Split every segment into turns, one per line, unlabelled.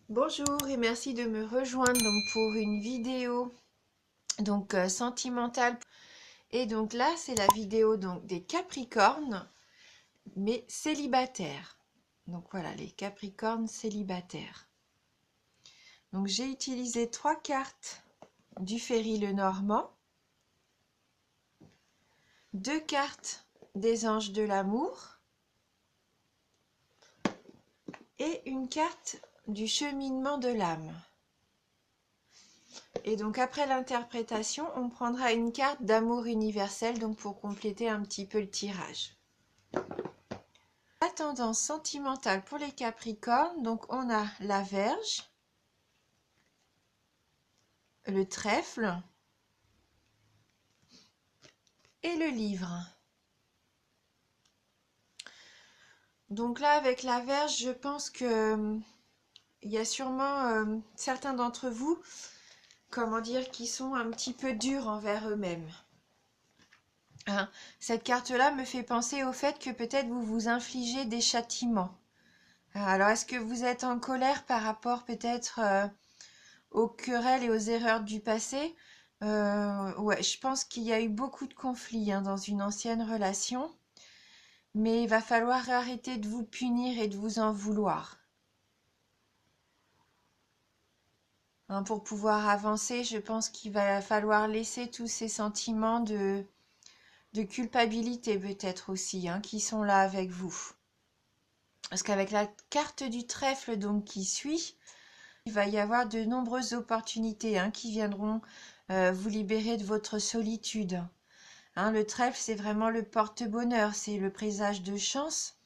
Bonjour et merci de me rejoindre pour une vidéo sentimentale. Et donc là, c'est la vidéo des Capricornes, mais célibataires. Donc voilà, les Capricornes célibataires. Donc j'ai utilisé 3 cartes du Ferry Lenormand, 2 cartes des Anges de l'amour et une carte du cheminement de l'âme. Et donc après l'interprétation, on prendra une carte d'amour universel donc pour compléter un petit peu le tirage. La tendance sentimentale pour les Capricornes, donc on a la Vierge, le Trèfle et le Livre. Donc là avec la Vierge, je pense que il y a sûrement certains d'entre vous, qui sont un petit peu durs envers eux-mêmes. Hein, cette carte-là me fait penser au fait que peut-être vous vous infligez des châtiments. Alors, est-ce que vous êtes en colère par rapport peut-être aux querelles et aux erreurs du passé? Ouais, je pense qu'il y a eu beaucoup de conflits dans une ancienne relation, mais il va falloir arrêter de vous punir et de vous en vouloir. Pour pouvoir avancer, je pense qu'il va falloir laisser tous ces sentiments de culpabilité peut-être aussi, qui sont là avec vous. Parce qu'avec la carte du trèfle donc qui suit, il va y avoir de nombreuses opportunités qui viendront vous libérer de votre solitude. Le trèfle, c'est vraiment le porte-bonheur, c'est le présage de chance.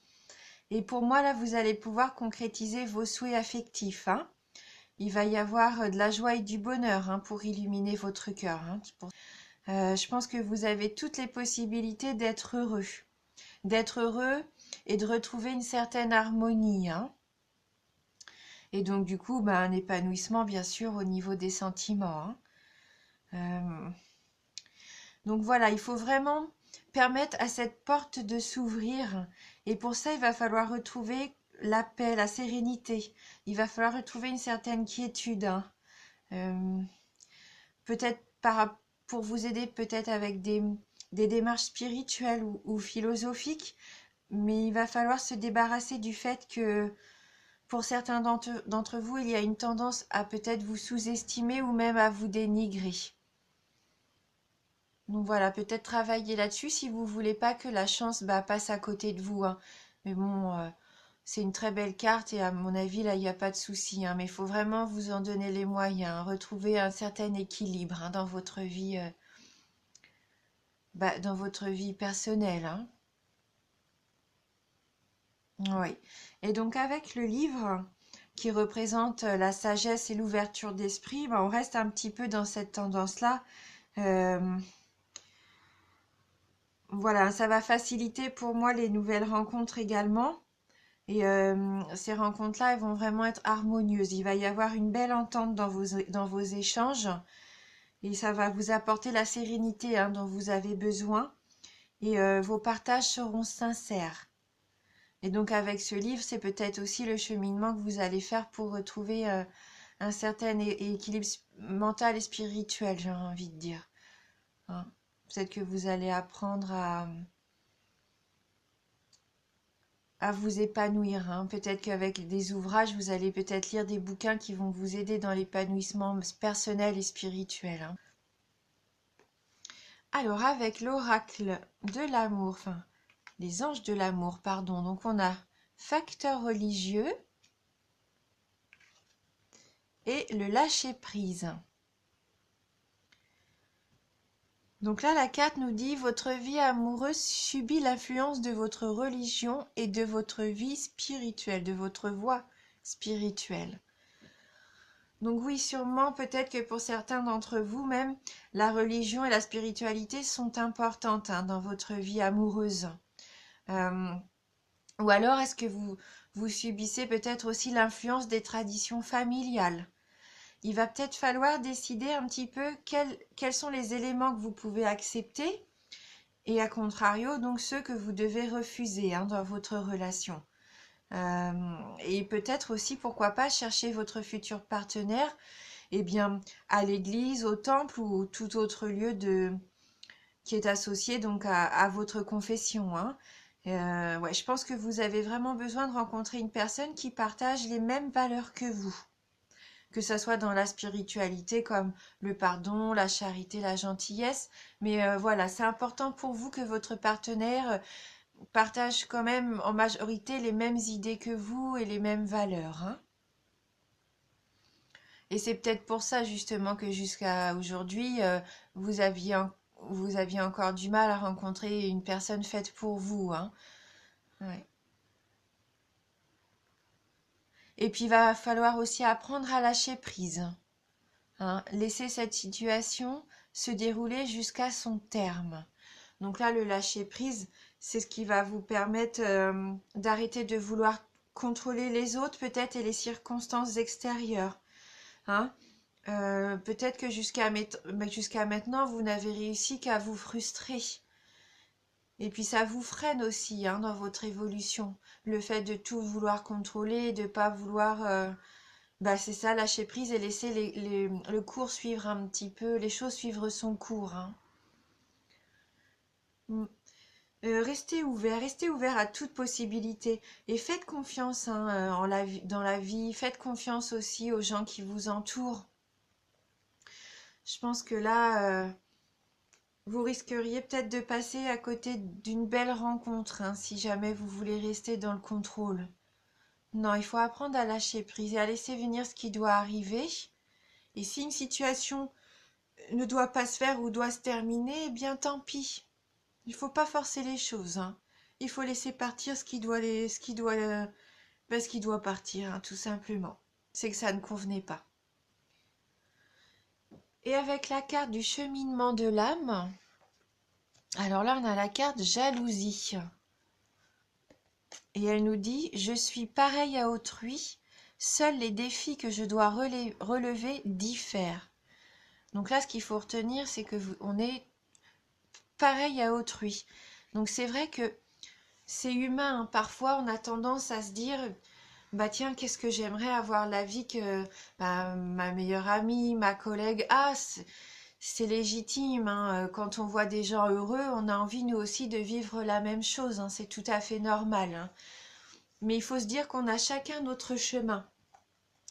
Et pour moi, là, vous allez pouvoir concrétiser vos souhaits affectifs. Il va y avoir de la joie et du bonheur pour illuminer votre cœur. Je pense que vous avez toutes les possibilités d'être heureux. D'être heureux et de retrouver une certaine harmonie. Et donc, du coup, un épanouissement, bien sûr, au niveau des sentiments. Donc voilà, il faut vraiment permettre à cette porte de s'ouvrir. Et pour ça, il va falloir retrouver la paix, la sérénité. Il va falloir retrouver une certaine quiétude. Peut-être pour vous aider peut-être avec des démarches spirituelles ou philosophiques. Mais il va falloir se débarrasser du fait que pour certains d'entre vous, il y a une tendance à peut-être vous sous-estimer ou même à vous dénigrer. Donc voilà, peut-être travailler là-dessus si vous voulez pas que la chance passe à côté de vous. Mais bon, c'est une très belle carte et à mon avis, là, il n'y a pas de souci. Mais il faut vraiment vous en donner les moyens, retrouver un certain équilibre dans votre vie, dans votre vie personnelle. Oui. Et donc avec le livre qui représente la sagesse et l'ouverture d'esprit, on reste un petit peu dans cette tendance-là. Voilà, ça va faciliter pour moi les nouvelles rencontres également. Et ces rencontres-là, elles vont vraiment être harmonieuses. Il va y avoir une belle entente dans vos échanges. Et ça va vous apporter la sérénité dont vous avez besoin. Et vos partages seront sincères. Et donc avec ce livre, c'est peut-être aussi le cheminement que vous allez faire pour retrouver un certain équilibre mental et spirituel, j'ai envie de dire. Peut-être que vous allez apprendre à vous épanouir. Peut-être qu'avec des ouvrages, vous allez peut-être lire des bouquins qui vont vous aider dans l'épanouissement personnel et spirituel. Alors avec l'oracle de l'amour, les anges de l'amour, pardon, donc on a facteur religieux et le lâcher-prise. Donc là, la carte nous dit « Votre vie amoureuse subit l'influence de votre religion et de votre vie spirituelle, de votre voie spirituelle. » Donc oui, sûrement, peut-être que pour certains d'entre vous, même, la religion et la spiritualité sont importantes dans votre vie amoureuse. Ou alors, est-ce que vous subissez peut-être aussi l'influence des traditions familiales? Il va peut-être falloir décider un petit peu quels sont les éléments que vous pouvez accepter et à contrario, donc ceux que vous devez refuser dans votre relation. Et peut-être aussi, pourquoi pas, chercher votre futur partenaire, eh bien, à l'église, au temple ou tout autre lieu qui est associé donc à votre confession, hein. Ouais, je pense que vous avez vraiment besoin de rencontrer une personne qui partage les mêmes valeurs que vous, que ça soit dans la spiritualité comme le pardon, la charité, la gentillesse. Mais voilà, c'est important pour vous que votre partenaire partage quand même en majorité les mêmes idées que vous et les mêmes valeurs, hein. Et c'est peut-être pour ça justement que jusqu'à aujourd'hui, vous aviez encore du mal à rencontrer une personne faite pour vous, hein. Ouais. Et puis il va falloir aussi apprendre à lâcher prise, hein. Laisser cette situation se dérouler jusqu'à son terme. Donc là, le lâcher prise, c'est ce qui va vous permettre d'arrêter de vouloir contrôler les autres peut-être et les circonstances extérieures, hein. Peut-être que jusqu'à maintenant, vous n'avez réussi qu'à vous frustrer. Et puis ça vous freine aussi, hein, dans votre évolution. Le fait de tout vouloir contrôler, de pas vouloir... c'est ça, lâcher prise et laisser le cours suivre un petit peu, les choses suivre son cours, hein. Mm. Restez ouvert à toute possibilité et faites confiance, hein, dans la vie, faites confiance aussi aux gens qui vous entourent. Je pense que là, vous risqueriez peut-être de passer à côté d'une belle rencontre, hein, si jamais vous voulez rester dans le contrôle. Non, il faut apprendre à lâcher prise et à laisser venir ce qui doit arriver. Et si une situation ne doit pas se faire ou doit se terminer, eh bien tant pis. Il faut pas forcer les choses, hein. Il faut laisser partir ce qui doit partir, hein, tout simplement. C'est que ça ne convenait pas. Et avec la carte du cheminement de l'âme, alors là on a la carte jalousie. Et elle nous dit: je suis pareil à autrui, seuls les défis que je dois relever diffèrent. Donc là, ce qu'il faut retenir, c'est que on est pareil à autrui. Donc c'est vrai que c'est humain, hein. Parfois, on a tendance à se dire: bah tiens, qu'est-ce que j'aimerais avoir la vie que ma meilleure amie, ma collègue a. C'est légitime, hein. Quand on voit des gens heureux, on a envie nous aussi de vivre la même chose, hein. C'est tout à fait normal, hein. Mais il faut se dire qu'on a chacun notre chemin.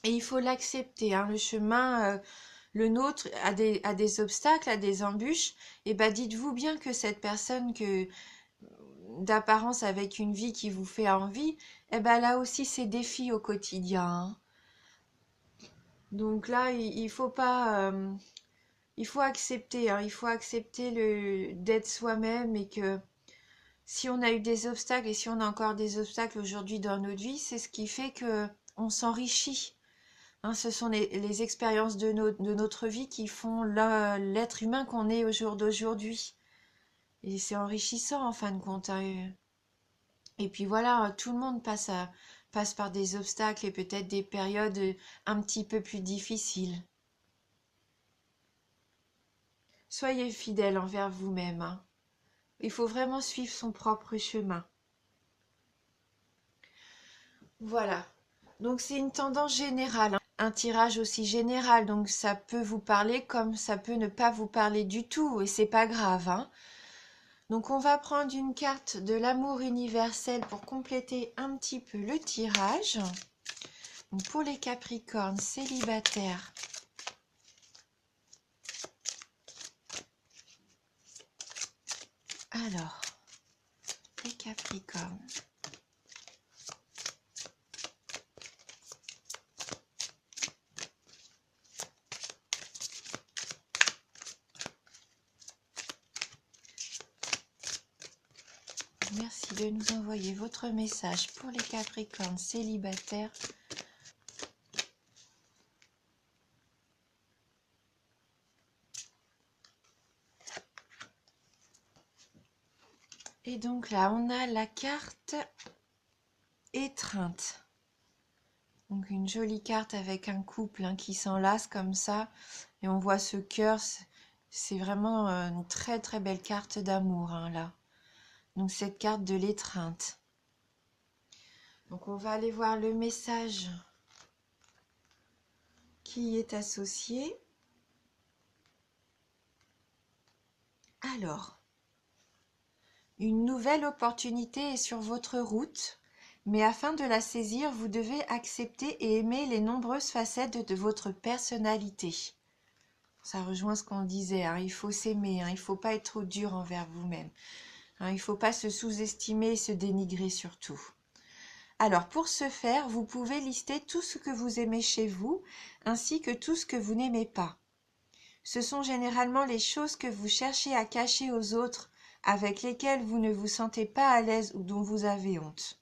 Et il faut l'accepter, hein. Le chemin, le nôtre, a des obstacles, a des embûches. Et ben dites-vous bien que cette personne d'apparence avec une vie qui vous fait envie, eh ben elle a aussi ses défis au quotidien, hein. Donc là, il faut pas, il faut accepter, hein. Il faut accepter d'être soi-même et que si on a eu des obstacles et si on a encore des obstacles aujourd'hui dans notre vie, c'est ce qui fait que on s'enrichit, hein. Ce sont les expériences de notre vie qui font l'être humain qu'on est au jour d'aujourd'hui. Et c'est enrichissant en fin de compte, hein. Et puis voilà, tout le monde passe par des obstacles et peut-être des périodes un petit peu plus difficiles. Soyez fidèle envers vous-même, hein. Il faut vraiment suivre son propre chemin. Voilà. Donc c'est une tendance générale, hein. Un tirage aussi général, donc ça peut vous parler comme ça peut ne pas vous parler du tout, et c'est pas grave, hein. Donc on va prendre une carte de l'amour universel pour compléter un petit peu le tirage. Donc pour les Capricornes célibataires, alors les Capricornes. Merci de nous envoyer votre message pour les Capricornes célibataires. Et donc là, on a la carte étreinte. Donc une jolie carte avec un couple, hein, qui s'enlace comme ça. Et on voit ce cœur. C'est vraiment une très très belle carte d'amour, hein, là. Donc cette carte de l'étreinte. Donc on va aller voir le message qui y est associé. Alors, une nouvelle opportunité est sur votre route, mais afin de la saisir, vous devez accepter et aimer les nombreuses facettes de votre personnalité. Ça rejoint ce qu'on disait, hein, il faut s'aimer, hein, il ne faut pas être trop dur envers vous-même. Hein, il ne faut pas se sous-estimer et se dénigrer surtout. Alors pour ce faire, vous pouvez lister tout ce que vous aimez chez vous, ainsi que tout ce que vous n'aimez pas. Ce sont généralement les choses que vous cherchez à cacher aux autres, avec lesquelles vous ne vous sentez pas à l'aise ou dont vous avez honte.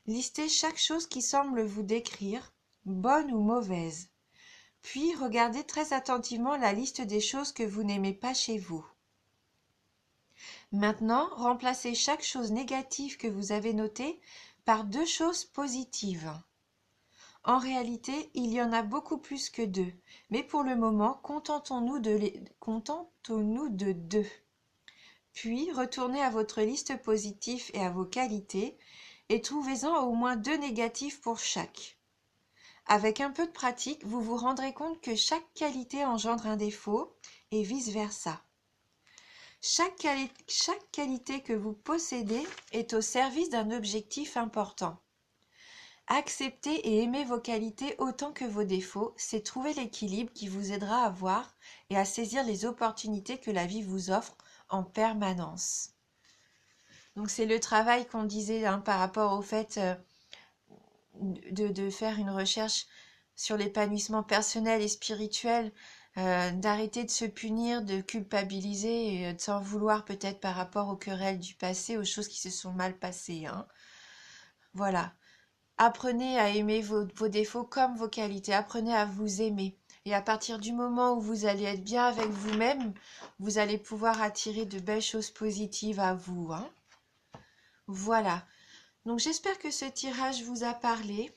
Listez chaque chose qui semble vous décrire, bonne ou mauvaise. Puis regardez très attentivement la liste des choses que vous n'aimez pas chez vous. Maintenant, remplacez chaque chose négative que vous avez notée par 2 choses positives. En réalité, il y en a beaucoup plus que 2, mais pour le moment, contentons-nous de 2. Puis, retournez à votre liste positive et à vos qualités, et trouvez-en au moins 2 négatifs pour chaque. Avec un peu de pratique, vous vous rendrez compte que chaque qualité engendre un défaut, et vice-versa. Chaque qualité que vous possédez est au service d'un objectif important. Accepter et aimer vos qualités autant que vos défauts, c'est trouver l'équilibre qui vous aidera à voir et à saisir les opportunités que la vie vous offre en permanence. Donc c'est le travail qu'on disait hein, par rapport au fait de faire une recherche sur l'épanouissement personnel et spirituel, d'arrêter de se punir, de culpabiliser et de s'en vouloir peut-être par rapport aux querelles du passé, aux choses qui se sont mal passées. Hein. Voilà. Apprenez à aimer vos défauts comme vos qualités. Apprenez à vous aimer. Et à partir du moment où vous allez être bien avec vous-même, vous allez pouvoir attirer de belles choses positives à vous. Hein. Voilà. Donc j'espère que ce tirage vous a parlé.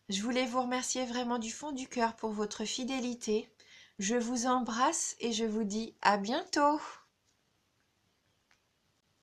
Je voulais vous remercier vraiment du fond du cœur pour votre fidélité. Je vous embrasse et je vous dis à bientôt.